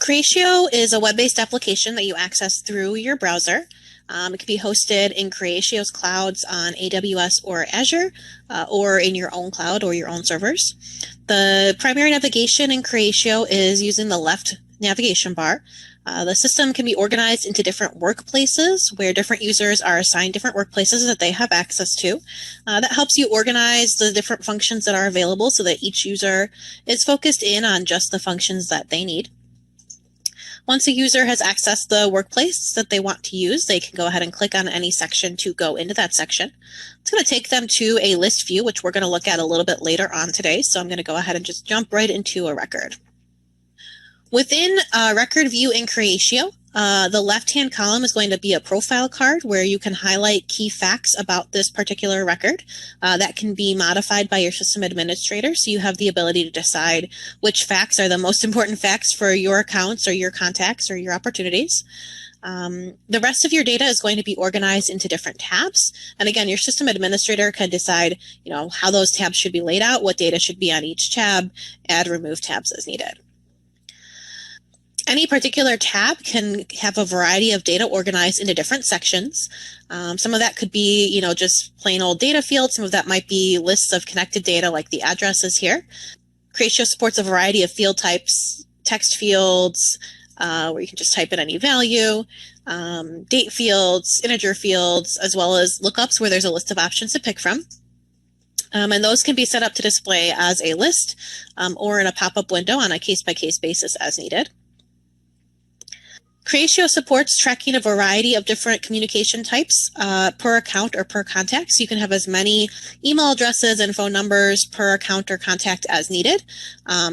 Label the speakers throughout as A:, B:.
A: Creatio is a web-based application that you access through your browser. It can be hosted in Creatio's clouds on AWS or Azure, or in your own cloud or your own servers. The primary navigation in Creatio is using the left navigation bar. The system can be organized into different workplaces where different users are assigned different workplaces that they have access to. That helps you organize the different functions that are available so that each user is focused in on just the functions that they need. Once a user has accessed the workplace that they want to use, they can go ahead and click on any section to go into that section. It's going to take them to a list view, which we're going to look at a little bit later on today. So I'm going to go ahead and just jump right into a record. Within record view in Creatio, the left-hand column is going to be a profile card where you can highlight key facts about this particular record. That can be modified by your system administrator, so you have the ability to decide which facts are the most important facts for your accounts or your contacts or your opportunities. The rest of your data is going to be organized into different tabs. And again, your system administrator can decide, how those tabs should be laid out, what data should be on each tab, add, remove tabs as needed. Any particular tab can have a variety of data organized into different sections. Some of that could be, just plain old data fields. Some of that might be lists of connected data like the addresses here. Creatio supports a variety of field types, text fields, where you can just type in any value, date fields, integer fields, as well as lookups where there's a list of options to pick from. And those can be set up to display as a list or in a pop-up window on a case-by-case basis as needed. Creatio supports tracking a variety of different communication types per account or per contact. So you can have as many email addresses and phone numbers per account or contact as needed.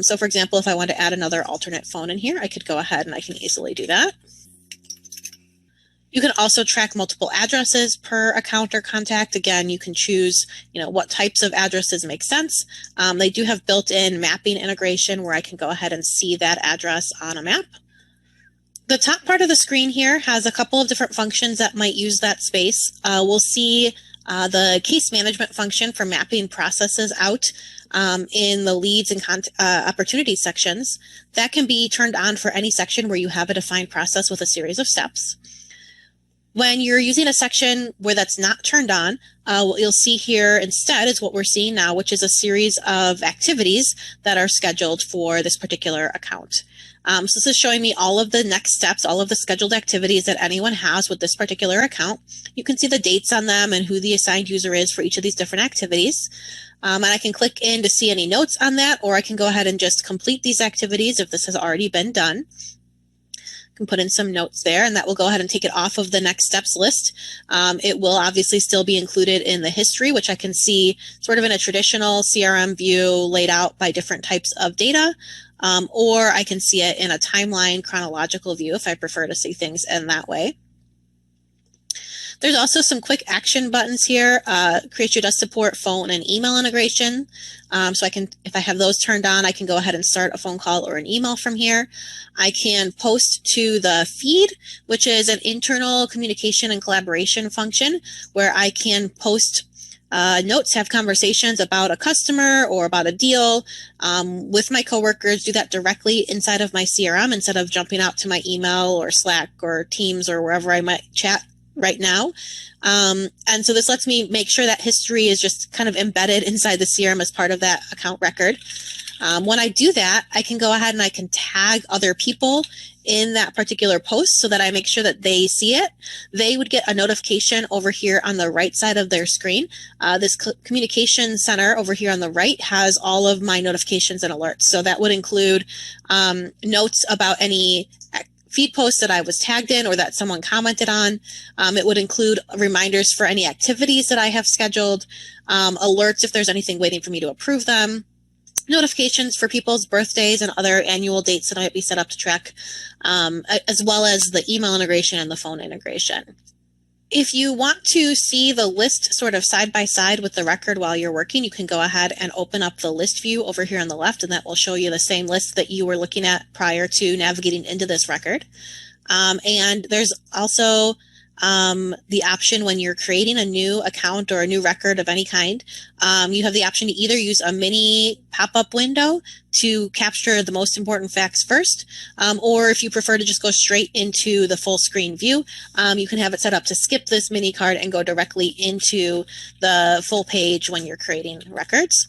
A: So for example, if I want to add another alternate phone in here, I could go ahead and I can easily do that. You can also track multiple addresses per account or contact. Again, you can choose, what types of addresses make sense. They do have built-in mapping integration where I can go ahead and see that address on a map. The top part of the screen here has a couple of different functions that might use that space. We'll see the case management function for mapping processes out in the leads and opportunity sections. That can be turned on for any section where you have a defined process with a series of steps. When you're using a section where that's not turned on, what you'll see here instead is what we're seeing now, which is a series of activities that are scheduled for this particular account. So this is showing me all of the next steps, all of the scheduled activities that anyone has with this particular account. You can see the dates on them and who the assigned user is for each of these different activities. And I can click in to see any notes on that, or I can go ahead and just complete these activities if this has already been done. Can put in some notes there, and that will go ahead and take it off of the next steps list. It will obviously still be included in the history, which I can see sort of in a traditional CRM view laid out by different types of data, or I can see it in a timeline chronological view if I prefer to see things in that way. There's also some quick action buttons here. Creatio does support phone and email integration. So I can, if I have those turned on, I can go ahead and start a phone call or an email from here. I can post to the feed, which is an internal communication and collaboration function where I can post notes, have conversations about a customer or about a deal with my coworkers, do that directly inside of my CRM instead of jumping out to my email or Slack or Teams or wherever I might chat right now. And so this lets me make sure that history is just kind of embedded inside the CRM as part of that account record. When I do that, I can go ahead and I can tag other people in that particular post so that I make sure that they see it. They would get a notification over here on the right side of their screen. This communication center over here on the right has all of my notifications and alerts. So that would include notes about any feed posts that I was tagged in or that someone commented on. It would include reminders for any activities that I have scheduled, alerts if there's anything waiting for me to approve them, notifications for people's birthdays and other annual dates that might be set up to track, as well as the email integration and the phone integration. If you want to see the list sort of side by side with the record while you're working, you can go ahead and open up the list view over here on the left, and that will show you the same list that you were looking at prior to navigating into this record. And there's also the option when you're creating a new account or a new record of any kind, you have the option to either use a mini pop-up window to capture the most important facts first, or if you prefer to just go straight into the full screen view, you can have it set up to skip this mini card and go directly into the full page when you're creating records.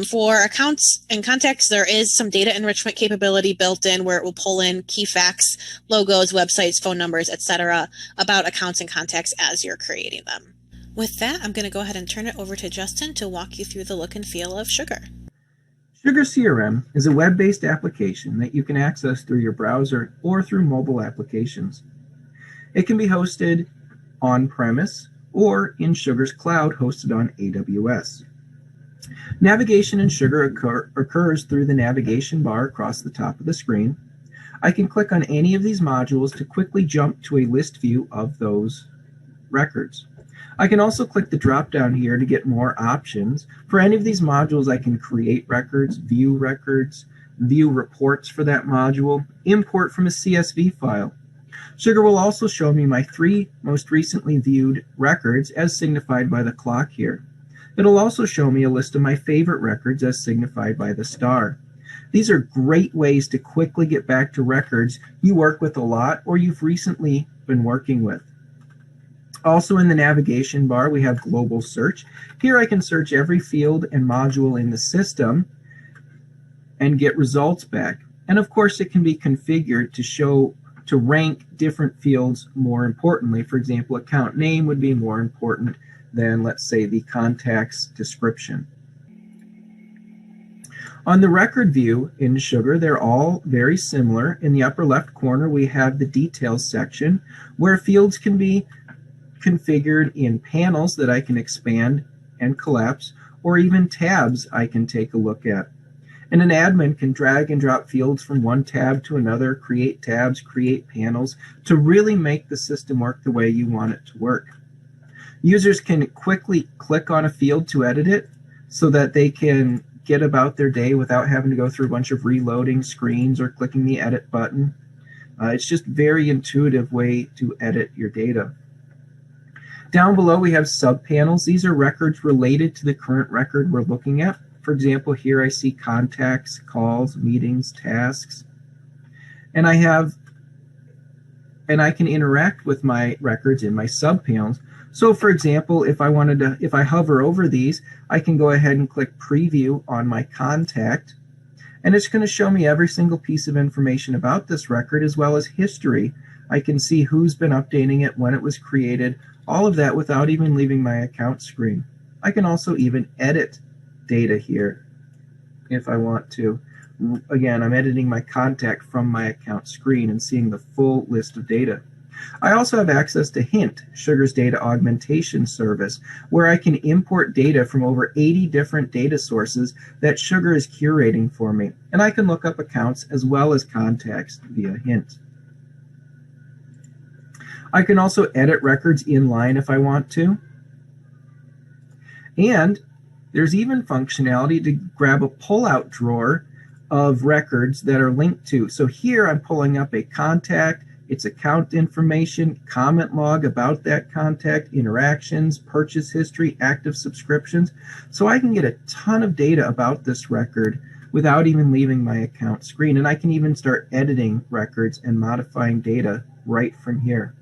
A: For accounts and contacts, there is some data enrichment capability built in where it will pull in key facts, logos, websites, phone numbers, etc. about accounts and contacts as you're creating them. With that, I'm going to go ahead and turn it over to Justin to walk you through the look and feel of Sugar.
B: SugarCRM is a web-based application that you can access through your browser or through mobile applications. It can be hosted on-premise or in Sugar's cloud hosted on AWS. Navigation in Sugar occurs through the navigation bar across the top of the screen. I can click on any of these modules to quickly jump to a list view of those records. I can also click the drop down here to get more options. For any of these modules, I can create records, view reports for that module, import from a CSV file. Sugar will also show me my 3 most recently viewed records as signified by the clock here. It'll also show me a list of my favorite records as signified by the star. These are great ways to quickly get back to records you work with a lot or you've recently been working with. Also in the navigation bar, we have global search. Here I can search every field and module in the system and get results back. And of course, it can be configured to rank different fields more importantly. For example, account name would be more important than, let's say, the contact's description. On the record view in Sugar, they're all very similar. In the upper left corner, we have the details section where fields can be configured in panels that I can expand and collapse, or even tabs I can take a look at. And an admin can drag and drop fields from one tab to another, create tabs, create panels, to really make the system work the way you want it to work. Users can quickly click on a field to edit it so that they can get about their day without having to go through a bunch of reloading screens or clicking the edit button. It's just a very intuitive way to edit your data. Down below, we have subpanels. These are records related to the current record we're looking at. For example, here I see contacts, calls, meetings, tasks. And I can interact with my records in my subpanels. So for example, if I hover over these, I can go ahead and click preview on my contact. And it's going to show me every single piece of information about this record as well as history. I can see who's been updating it, when it was created, all of that without even leaving my account screen. I can also even edit data here if I want to. Again, I'm editing my contact from my account screen and seeing the full list of data. I also have access to Hint, Sugar's data augmentation service, where I can import data from over 80 different data sources that Sugar is curating for me. And I can look up accounts as well as contacts via Hint. I can also edit records inline if I want to. And there's even functionality to grab a pull-out drawer of records that are linked to. So here I'm pulling up a contact, its account information, comment log about that contact, interactions, purchase history, active subscriptions. So I can get a ton of data about this record without even leaving my account screen. And I can even start editing records and modifying data right from here.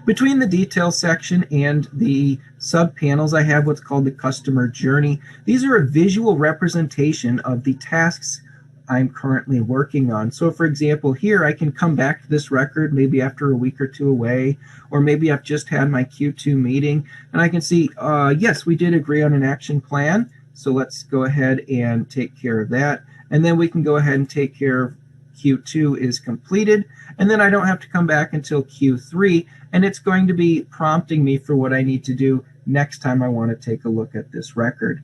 B: Between the details section and the subpanels, I have what's called the customer journey. These are a visual representation of the tasks I'm currently working on. So for example, here I can come back to this record maybe after a week or two away, or maybe I've just had my Q2 meeting, and I can see, yes, we did agree on an action plan, so let's go ahead and take care of that. And then we can go ahead and take care of Q2 is completed, and then I don't have to come back until Q3, and it's going to be prompting me for what I need to do next time I want to take a look at this record.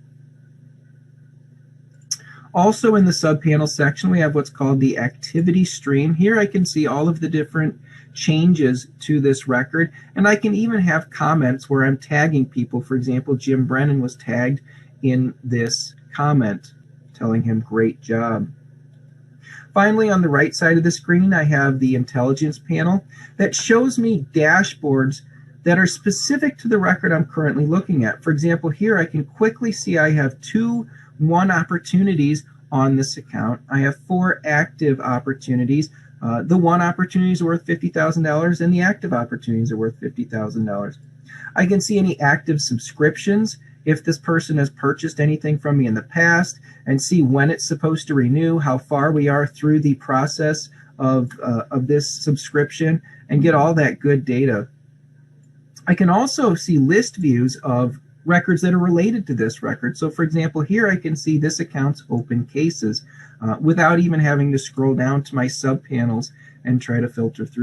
B: Also in the subpanel section, we have what's called the activity stream. Here I can see all of the different changes to this record, and I can even have comments where I'm tagging people. For example, Jim Brennan was tagged in this comment, telling him great job. Finally, on the right side of the screen, I have the intelligence panel that shows me dashboards that are specific to the record I'm currently looking at. For example, here I can quickly see I have 2 won opportunities on this account. I have 4 active opportunities. The won opportunities are worth $50,000 and the active opportunities are worth $50,000. I can see any active subscriptions if this person has purchased anything from me in the past, and see when it's supposed to renew, how far we are through the process of this subscription, and get all that good data. I can also see list views of records that are related to this record. So for example, here I can see this account's open cases without even having to scroll down to my subpanels and try to filter through.